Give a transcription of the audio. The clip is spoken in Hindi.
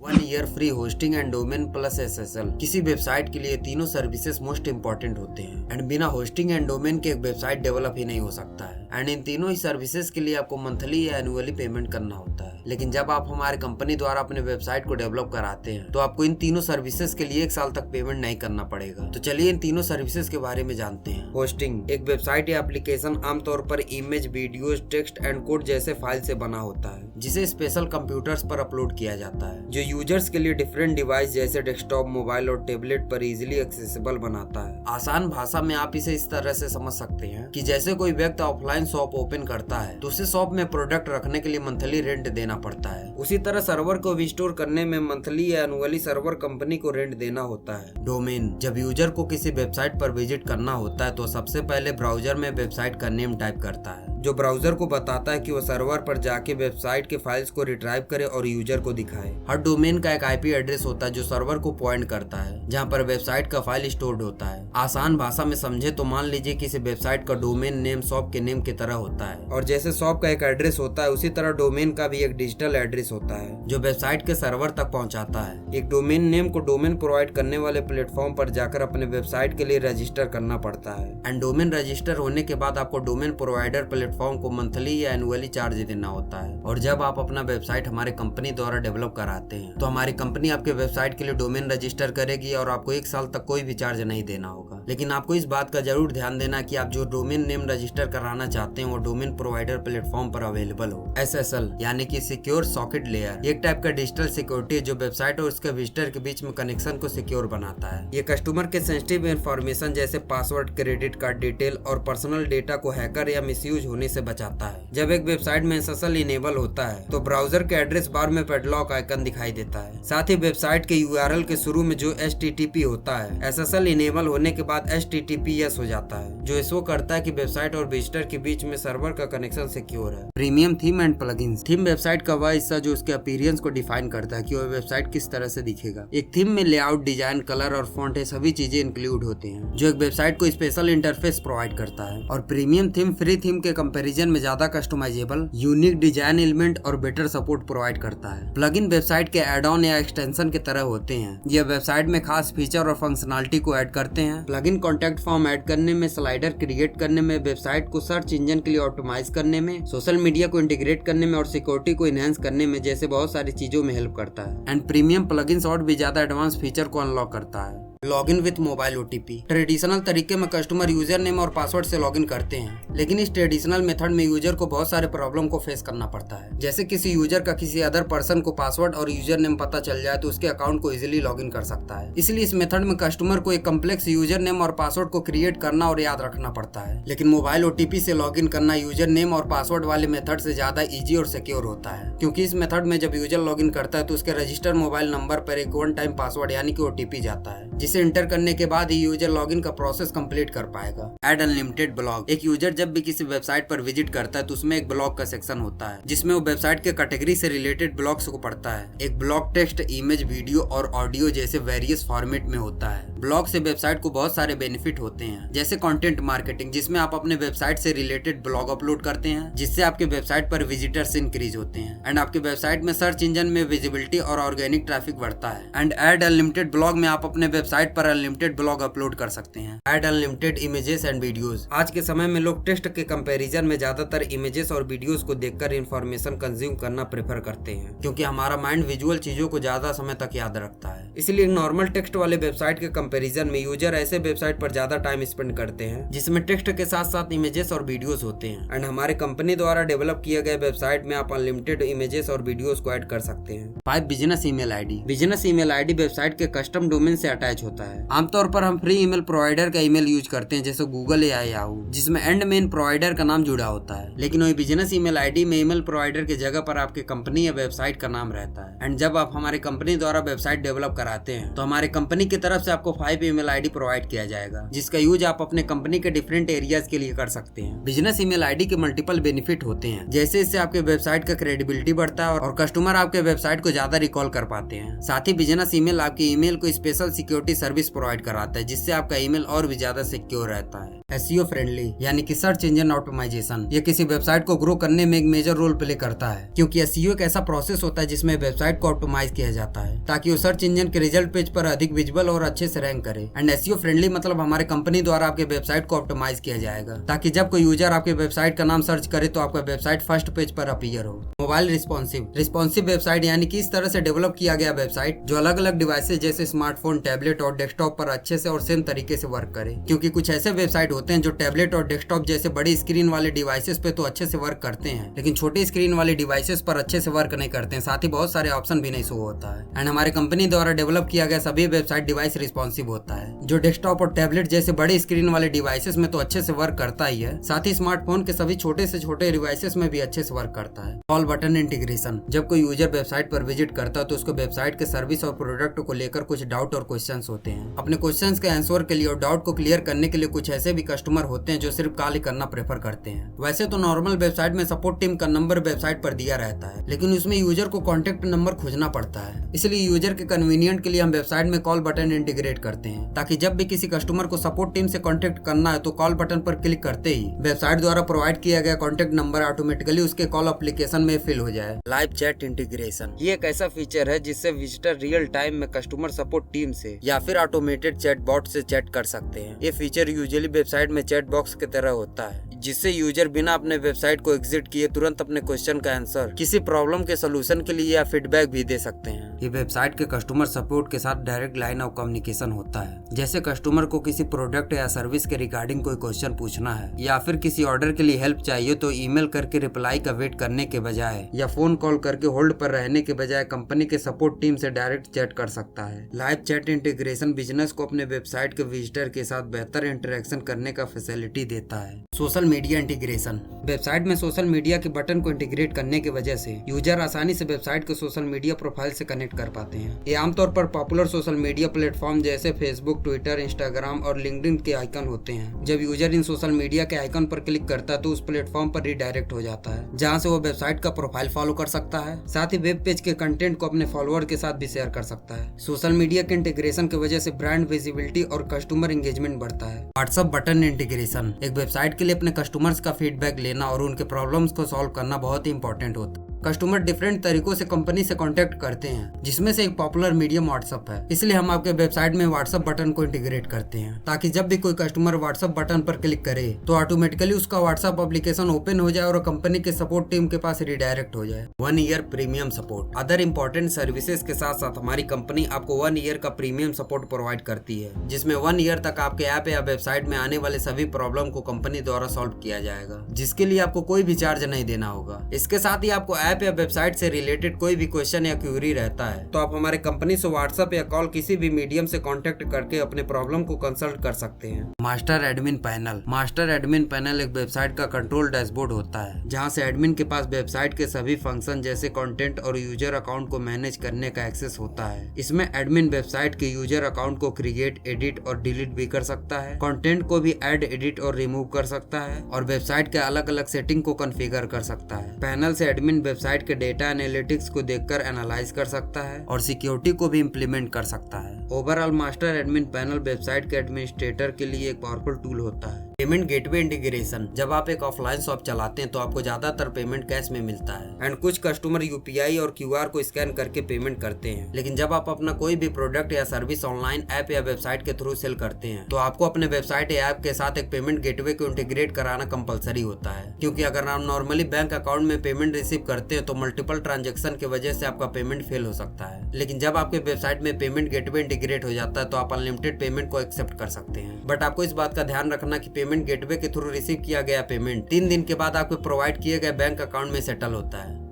1 year free hosting and domain plus SSL। किसी वेबसाइट के लिए तीनों सर्विसेज मोस्ट इंपॉर्टेंट होते हैं एंड बिना होस्टिंग एंड डोमेन के एक वेबसाइट डेवलप ही नहीं हो सकता है एंड इन तीनों ही सर्विसेज के लिए आपको मंथली या एनुअली पेमेंट करना होता है। लेकिन जब आप हमारे कंपनी द्वारा अपने वेबसाइट को डेवलप कराते हैं तो आपको इन तीनों सर्विसेज के लिए 1 साल तक पेमेंट नहीं करना पड़ेगा। तो चलिए इन तीनों सर्विसेज के बारे में जानते हैं। होस्टिंग एक वेबसाइट या एप्लीकेशन आमतौर पर image, videos, text and code जैसे फाइल से बना होता है जिसे स्पेशल कंप्यूटर्स पर अपलोड किया जाता है जो यूजर्स के लिए डिफरेंट डिवाइस जैसे डेस्कटॉप, मोबाइल और टेबलेट पर इजीली एक्सेसिबल बनाता है। आसान भाषा में आप इसे इस तरह से समझ सकते हैं कि जैसे कोई व्यक्ति ऑफलाइन शॉप ओपन करता है तो उसे शॉप में प्रोडक्ट रखने के लिए मंथली रेंट देना पड़ता है, उसी तरह सर्वर को रिस्टोर करने में मंथली या एनुअली सर्वर कंपनी को रेंट देना होता है। डोमेन जब यूजर को किसी वेबसाइट पर विजिट करना होता है तो सबसे पहले ब्राउजर में वेबसाइट का नेम टाइप करता है जो ब्राउजर को बताता है कि वो सर्वर पर जाके वेबसाइट के फाइल्स को रिट्राइव करे और यूजर को दिखाए। हर डोमेन का एक IP एड्रेस होता है जो सर्वर को पॉइंट करता है जहाँ पर वेबसाइट का फाइल स्टोर्ड होता है। आसान भाषा में समझे तो मान लीजिए किसी वेबसाइट का डोमेन नेम शॉप के नेम की तरह होता है और जैसे शॉप का एक एड्रेस होता है उसी तरह डोमेन का भी एक डिजिटल एड्रेस होता है जो वेबसाइट के सर्वर तक पहुँचाता है। एक डोमेन नेम को डोमेन प्रोवाइड करने वाले प्लेटफॉर्म पर जाकर अपने वेबसाइट के लिए रजिस्टर करना पड़ता है एंड डोमेन रजिस्टर होने के बाद आपको डोमेन प्रोवाइडर प्लेटफॉर्म को मंथली या एनुअली चार्ज देना होता है। और जब आप अपना वेबसाइट हमारे कंपनी द्वारा डेवलप कराते हैं तो हमारी कंपनी आपके वेबसाइट के लिए डोमेन रजिस्टर करेगी और आपको 1 साल तक कोई भी चार्ज नहीं देना होगा। लेकिन आपको इस बात का जरूर ध्यान देना कि आप जो डोमेन नेम रजिस्टर कराना चाहते हैं वो डोमेन प्रोवाइडर प्लेटफॉर्म पर अवेलेबल हो। SSL यानी कि सिक्योर सॉकेट लेयर एक टाइप का डिजिटल सिक्योरिटी है जो वेबसाइट और उसके विजिटर के बीच में कनेक्शन को सिक्योर बनाता है। ये कस्टमर के सेंसिटिव इंफॉर्मेशन जैसे पासवर्ड, क्रेडिट कार्ड डिटेल और पर्सनल डेटा को हैकर या मिसयूज होने से बचाता है। जब एक वेबसाइट में SSL इनेबल होता है तो ब्राउजर के एड्रेस बार में पैडलॉक आइकन दिखाई देता है। साथ ही वेबसाइट के URL के शुरू में जो HTTP होता है SSL इनेबल होने के बाद HTTPS हो जाता है जो शो करता है कि वेबसाइट और विजिटर के बीच में सर्वर का कनेक्शन सिक्योर है। Premium theme and plugins theme website का वह हिस्सा जो उसके अपीयरेंस को डिफाइन करता है कि वह वेबसाइट किस तरह से दिखेगा। एक थीम में लेआउट, डिजाइन, कलर और फॉन्ट सभी चीजें इंक्लूड होते हैं जो एक वेबसाइट को स्पेशल इंटरफेस प्रोवाइड करता है। और प्रीमियम थीम फ्री थीम के कंपैरिजन में ज्यादा कस्टमाइजेबल, यूनिक डिजाइन एलिमेंट और बेटर सपोर्ट प्रोवाइड करता है। प्लगइन वेबसाइट के एड ऑन या एक्सटेंशन की तरह होते हैं। यह वेबसाइट में खास फीचर और फंक्शनलिटी को ऐड करते हैं। प्लगइन कॉन्टैक्ट फॉर्म ऐड करने में, स्लाइडर क्रिएट करने में, वेबसाइट को सर्च इंजन के लिए ऑप्टिमाइज करने में, सोशल मीडिया को इंटीग्रेट करने में और सिक्योरिटी को इनहेंस करने में जैसे बहुत सारी चीजों में हेल्प करता है। एंड प्रीमियम प्लगइन्स और भी ज्यादा एडवांस फीचर को अनलॉक करता है। Login with mobile OTP traditional तरीके में कस्टमर यूजर नेम और पासवर्ड से लॉगिन करते हैं, लेकिन इस ट्रेडिशनल मेथड में यूजर को बहुत सारे प्रॉब्लम को फेस करना पड़ता है। जैसे किसी यूजर का किसी अदर पर्सन को पासवर्ड और यूजर नेम पता चल जाए तो उसके अकाउंट को इजीली लॉगिन कर सकता है। इसलिए इस मेथड में कस्टमर को एक कम्प्लेक्स यूजर नेम और पासवर्ड को क्रिएट करना और याद रखना पड़ता है। लेकिन मोबाइल OTP से लॉगिन करना यूजर नेम और पासवर्ड वाले मेथड से ज्यादा इजी और सिक्योर होता है, क्योंकि इस मेथड में जब यूजर लॉगिन करता है तो उसके रजिस्टर्ड मोबाइल नंबर पर एक 1 टाइम पासवर्ड यानी कि OTP जाता है जिसे इंटर करने के बाद ही यूजर लॉगिन का प्रोसेस कंप्लीट कर पाएगा। ऐड अनलिमिटेड ब्लॉग एक यूजर जब भी किसी वेबसाइट पर विजिट करता है तो उसमें एक ब्लॉग का सेक्शन होता है जिसमें वो वेबसाइट के कैटेगरी से रिलेटेड ब्लॉग्स को पढ़ता है। एक ब्लॉग टेक्स्ट, इमेज, वीडियो और ऑडियो जैसे वेरियस फॉर्मेट में होता है। ब्लॉग से वेबसाइट को बहुत सारे बेनिफिट होते हैं जैसे कंटेंट मार्केटिंग जिसमें आप अपने वेबसाइट से रिलेटेड ब्लॉग अपलोड करते हैं जिससे आपके वेबसाइट पर विजिटर्स इंक्रीज होते हैं एंड आपके वेबसाइट में सर्च इंजन में विजिबिलिटी और ऑर्गेनिक ट्रैफिक बढ़ता है। एंड ऐड अनलिमिटेड ब्लॉग में आप अपने वेबसाइट पर अनलिमिटेड ब्लॉग अपलोड कर सकते हैं। Add unlimited images and videos आज के समय में लोग टेक्स्ट के कंपैरिजन में ज्यादातर इमेजेस और वीडियोस को देखकर इंफॉर्मेशन कंज्यूम करना प्रेफर करते हैं क्योंकि हमारा माइंड विजुअल चीजों को ज्यादा समय तक याद रखता है। इसलिए नॉर्मल टेक्स्ट वाले वेबसाइट के कंपैरिजन में यूजर ऐसे वेबसाइट पर ज्यादा टाइम स्पेंड करते हैं जिसमें टेक्स्ट के साथ साथ इमेजेस और वीडियोस होते हैं। एंड हमारे कंपनी द्वारा डेवलप किए गए वेबसाइट में आप अनलिमिटेड इमेजेस और वीडियोस को ऐड कर सकते हैं। 5 business email ID business email ID website के कस्टम डोमेन से अटैच होता है। आमतौर पर हम फ्री ईमेल प्रोवाइडर का ईमेल यूज करते हैं जैसे गूगल या याहू जिसमें एंड मेन प्रोवाइडर का नाम जुड़ा होता है, लेकिन वही बिजनेस ईमेल आईडी में ईमेल प्रोवाइडर की जगह पर आपके कंपनी या वेबसाइट का नाम रहता है। एंड जब आप हमारी कंपनी द्वारा वेबसाइट डेवलप कराते हैं तो हमारे कंपनी की तरफ से आपको 5 ईमेल आईडी प्रोवाइड किया जाएगा जिसका यूज आप अपने कंपनी के डिफरेंट एरियाज के लिए कर सकते हैं। बिजनेस ईमेल आईडी के मल्टीपल बेनिफिट होते हैं जैसे इससे आपके वेबसाइट का क्रेडिबिलिटी बढ़ता है और कस्टमर आपके वेबसाइट को ज्यादा रिकॉल कर पाते हैं। साथ ही बिजनेस ईमेल आपके ईमेल को स्पेशल सिक्योरिटी सर्विस प्रोवाइड कराता है, जिससे आपका ईमेल और भी ज्यादा सिक्योर रहता है। एसईओ फ्रेंडली यानी कि सर्च इंजन ऑप्टिमाइजेशन, ये किसी वेबसाइट को ग्रो करने में एक मेजर रोल प्ले करता है, क्योंकि एसईओ एक ऐसा प्रोसेस होता है जिसमें वेबसाइट को ऑप्टिमाइज किया जाता है ताकि वो सर्च इंजन के रिजल्ट पेज पर अधिक विजिबल और अच्छे से रैंक करे। एंड एसईओ फ्रेंडली मतलब हमारे कंपनी द्वारा आपके वेबसाइट को ऑप्टिमाइज किया जाएगा ताकि जब कोई यूजर आपके वेबसाइट का नाम सर्च करे तो आपका वेबसाइट फर्स्ट पेज पर अपीयर हो। मोबाइल रिस्पॉन्सिव वेबसाइट यानी कि इस तरह से डेवलप किया गया वेबसाइट जो अलग अलग डिवाइसेज जैसे स्मार्टफोन, टैबलेट और डेस्कटॉप पर अच्छे से और सेम तरीके से वर्क करे, क्योंकि कुछ ऐसे वेबसाइट होते हैं जो टैबलेट और डेस्कटॉप जैसे बड़ी स्क्रीन वाले डिवाइसेस पे तो अच्छे से वर्क करते हैं, लेकिन छोटी स्क्रीन वाले डिवाइसेस पर अच्छे से वर्क नहीं करते हैं, साथ ही बहुत सारे ऑप्शन भी नहीं शो होता है। एंड हमारे कंपनी द्वारा डेवलप किया गया सभी वेबसाइट डिवाइस रिस्पॉन्सिव होता है, जो डेस्कटॉप और टैबलेट जैसे बड़ी स्क्रीन वाले डिवाइसेस में तो अच्छे से वर्क करता ही है, साथ ही स्मार्टफोन के सभी छोटे से छोटे डिवाइसेस में भी अच्छे से वर्क करता है। कॉल बटन इंटीग्रेशन, जब कोई यूजर वेबसाइट पर विजिट करता है तो उसको वेबसाइट के सर्विस और प्रोडक्ट को लेकर कुछ डाउट और क्वेश्चंस होते हैं। अपने क्वेश्चंस के आंसर के लिए और डाउट को क्लियर करने के लिए कुछ ऐसे भी कस्टमर होते हैं जो सिर्फ कॉल ही करना प्रेफर करते हैं। वैसे तो नॉर्मल वेबसाइट में सपोर्ट टीम का नंबर वेबसाइट पर दिया रहता है, लेकिन उसमें यूजर को कॉन्टेक्ट नंबर खोजना पड़ता है, इसलिए यूजर के कन्वीनियंट के लिए हम वेबसाइट में कॉल बटन इंटीग्रेट करते हैं ताकि जब भी किसी कस्टमर को सपोर्ट टीम से कॉन्टेक्ट करना है तो कॉल बटन पर क्लिक करते ही वेबसाइट द्वारा प्रोवाइड किया गया कॉन्टेक्ट नंबर ऑटोमेटिकली उसके कॉल एप्लीकेशन में फिल हो जाए। लाइव चैट इंटीग्रेशन, ये एक ऐसा फीचर है जिससे विजिटर रियल टाइम में कस्टमर सपोर्ट टीम से या फिर ऑटोमेटेड चैट बॉट से चैट कर सकते हैं। ये फीचर यूजुअली वेबसाइट में चैट बॉक्स की तरह होता है, जिससे यूजर बिना अपने वेबसाइट को एग्जिट किए तुरंत अपने क्वेश्चन का आंसर, किसी प्रॉब्लम के सोल्यूशन के लिए या फीडबैक भी दे सकते हैं। ये वेबसाइट के कस्टमर सपोर्ट के साथ डायरेक्ट लाइन ऑफ कम्युनिकेशन होता है, जैसे कस्टमर को किसी प्रोडक्ट या सर्विस के रिगार्डिंग कोई क्वेश्चन पूछना है या फिर किसी ऑर्डर के लिए हेल्प चाहिए तो ईमेल करके रिप्लाई का वेट करने के बजाय या फोन कॉल करके होल्ड पर रहने के बजाय कंपनी के सपोर्ट टीम से डायरेक्ट चैट कर सकता है। लाइव चैट इंटीग्रेशन बिजनेस को अपने वेबसाइट के विजिटर के साथ बेहतर इंटरेक्शन करने का फैसिलिटी देता है। सोशल मीडिया इंटीग्रेशन, वेबसाइट में सोशल मीडिया के बटन को इंटीग्रेट करने की वजह से यूजर आसानी से वेबसाइट के सोशल मीडिया प्रोफाइल से कनेक्ट कर पाते हैं। ये आमतौर पर पॉपुलर सोशल मीडिया प्लेटफॉर्म जैसे फेसबुक, ट्विटर, इंस्टाग्राम और लिंक्डइन के आइकन होते हैं। जब यूजर इन सोशल मीडिया के आइकन पर क्लिक करता है तो उस प्लेटफॉर्म पर रिडायरेक्ट हो जाता है, जहां से वो वेबसाइट का प्रोफाइल फॉलो कर सकता है, साथ ही वेब पेज के कंटेंट को अपने फॉलोअर के साथ भी शेयर कर सकता है। सोशल मीडिया के इंटीग्रेशन की वजह से ब्रांड विजिबिलिटी और कस्टमर एंगेजमेंट बढ़ता है। व्हाट्सएप बटन इंटीग्रेशन, एक वेबसाइट के लिए अपने कस्टमर्स का फीडबैक लेना और उनके प्रॉब्लम्स को सॉल्व करना बहुत ही इंपॉर्टेंट होता है। कस्टमर डिफरेंट तरीकों से कंपनी से कांटेक्ट करते हैं, जिसमें से एक पॉपुलर मीडियम व्हाट्सएप है, इसलिए हम आपके वेबसाइट में व्हाट्सएप बटन को इंटीग्रेट करते हैं ताकि जब भी कोई कस्टमर व्हाट्सएप बटन पर क्लिक करे तो ऑटोमेटिकली उसका व्हाट्सएप एप्लीकेशन ओपन हो जाए और कंपनी के सपोर्ट टीम के पास रिडायरेक्ट हो जाए। 1 year premium support, other important services के साथ साथ हमारी कंपनी आपको 1 ईयर का प्रीमियम सपोर्ट प्रोवाइड करती है, जिसमें 1 ईयर तक आपके ऐप या वेबसाइट में आने वाले सभी प्रॉब्लम को कंपनी द्वारा सॉल्व किया जाएगा, जिसके लिए आपको कोई भी चार्ज नहीं देना होगा। इसके साथ ही आपको ऐप या वेबसाइट से रिलेटेड कोई भी क्वेश्चन या क्वेरी रहता है तो आप हमारे कंपनी से व्हाट्सएप या कॉल किसी भी मीडियम से कांटेक्ट करके अपने प्रॉब्लम को कंसल्ट कर सकते हैं। Master admin panel, master admin panel एक वेबसाइट का कंट्रोल डैशबोर्ड होता है, जहां से एडमिन के पास वेबसाइट के सभी फंक्शन जैसे कंटेंट और यूजर अकाउंट को मैनेज करने का एक्सेस होता है। इसमें एडमिन वेबसाइट के यूजर अकाउंट को क्रिएट, एडिट और डिलीट भी कर सकता है, कंटेंट को भी ऐड, एडिट और रिमूव कर सकता है और वेबसाइट के अलग अलग सेटिंग को कॉन्फ़िगर कर सकता है। पैनल से एडमिन वेबसाइट के डेटा एनालिटिक्स को देखकर एनालाइज कर सकता है और सिक्योरिटी को भी इम्प्लीमेंट कर सकता है। Overall master admin panel website के एडमिनिस्ट्रेटर के लिए एक पावरफुल टूल होता है। पेमेंट गेटवे इंटीग्रेशन, जब आप एक ऑफलाइन शॉप चलाते हैं तो आपको ज्यादातर पेमेंट कैश में मिलता है एंड कुछ कस्टमर यूपीआई और क्यूआर को स्कैन करके पेमेंट करते हैं, लेकिन जब आप अपना कोई भी प्रोडक्ट या सर्विस ऑनलाइन ऐप या वेबसाइट के थ्रू सेल करते हैं तो आपको अपने वेबसाइट या ऐप के साथ एक पेमेंट गेटवे को इंटीग्रेट कराना कंपलसरी होता है, क्योंकि अगर आप नॉर्मली बैंक अकाउंट में पेमेंट रिसीव करते हैं तो मल्टीपल ट्रांजेक्शन की वजह से आपका पेमेंट फेल हो सकता है, लेकिन जब आपके वेबसाइट में पेमेंट गेटवे इंटीग्रेट हो जाता है तो आप अनलिमिटेड पेमेंट को एक्सेप्ट कर सकते हैं। बट आपको इस बात का ध्यान रखना कि पेमेंट गेटवे के थ्रू रिसीव किया गया पेमेंट 3 दिन के बाद आपको प्रोवाइड किए गए बैंक अकाउंट में सेटल होता है।